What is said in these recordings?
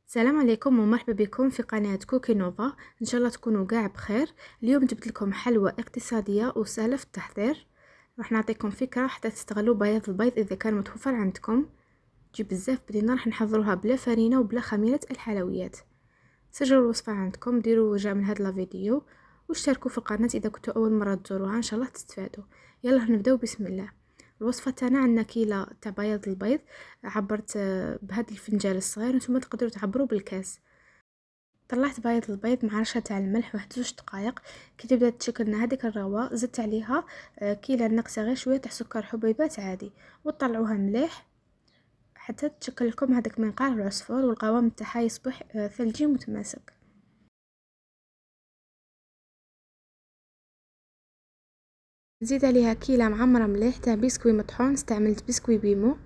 السلام عليكم ومرحبا بكم في قناة كوكي نوفا. ان شاء الله تكونوا قاع بخير. اليوم جبت لكم حلوى اقتصادية وسهلة في التحضير. راح نعطيكم فكرة حتى تستغلوا بياض البيض اذا كان متوفر عندكم. تجي بزاف بلينا. راح نحضروها بلا فرينة وبلا خميرة الحلويات. سجلوا الوصفة عندكم، ديروا رجاء من هذا الفيديو واشتركوا في القناة اذا كنتوا اول مرة تزوروها. ان شاء الله تستفادوا. يلا نبداو بسم الله. الوصفه تاعنا عندنا كيلة تاع بياض البيض. عبرت بهذا الفنجان الصغير، نتوما تقدروا تعبروا بالكاس. طلعت بياض البيض مع رشه تاع الملح واحد 2 دقائق. كي تبدا تشكل لنا هذيك الروا، زدت عليها كيلة ناقصه غير شويه تاع سكر حبيبات عادي، وتطلعوها مليح حتى تشكل لكم هذاك منقار العصفور والقوام تاعها يصبح ثلجي متماسك. نزيد عليها كيلة معمرة مليح تاع بسكوي مطحون. استعملت بسكوي بيمو.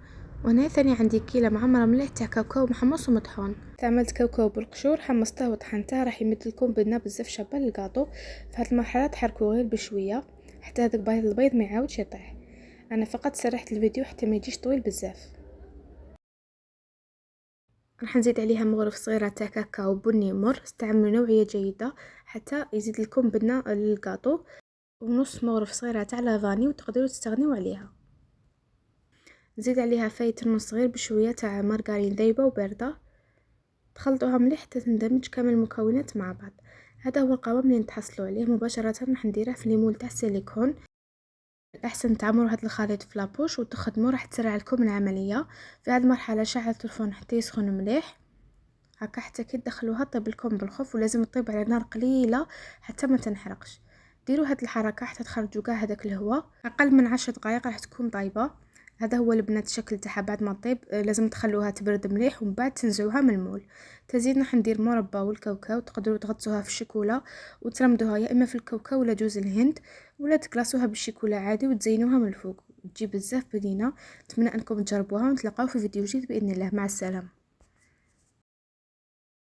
وهنا ثاني عندي كيلة معمرة مليح تاع كاكاو محمص ومطحون. استعملت كاكاو بالقشور، حمصته وطحنته، راح يمد لكم بنه بزاف شابه للكاطو. في هذه المرحله تحركوا غير بشويه حتى هذاك بيض البيض ما يعاودش يطيح. انا فقط سرحت الفيديو حتى ما يجيش طويل بزاف. راح نزيد عليها مغرف صغيره تاع كاكاو بني مر. استعملوا نوعيه جيده حتى يزيد لكم بنه للكاطو، ونص مغرف صغيره تاع لافاني وتقدروا تستغنيوا عليها. نزيد عليها فايت صغير بشويه تاع مارغرين ذايبه وبارده. تخلطوها مليح حتى تندمج كامل المكونات مع بعض. هذا هو القوام اللي نتحصلوا عليه. مباشره راح نديره في ليمون تاع السيليكون. الاحسن تعمروا هذا الخليط في لابوش وتخدموه، راح تسرع لكم العمليه. في هذه المرحله شعلت الفرن حتى يسخن مليح هكا حتى كي تدخلوها طيب لكم بالخف، ولازم تطيب على نار قليله حتى ما تنحرقش. ديروا هذه الحركه حتى تخرجوا كاع هذاك الهواء. اقل من 10 دقائق راح تكون طايبه. هذا هو البنات الشكل تاعها بعد ما تطيب. لازم تخلوها تبرد مليح ومن بعد تنزعوها من المول. تزيد راح ندير مربى والكاوكاو. تقدروا تغطسوها في الشوكولا وترمدوها يا اما في الكاوكاو ولا جوز الهند، ولا تكلاسوها بالشوكولا عادي وتزينوها من الفوق. تجي بزاف بنينه. نتمنى انكم تجربوها ونتلاقاو في فيديو جديد باذن الله. مع السلامه.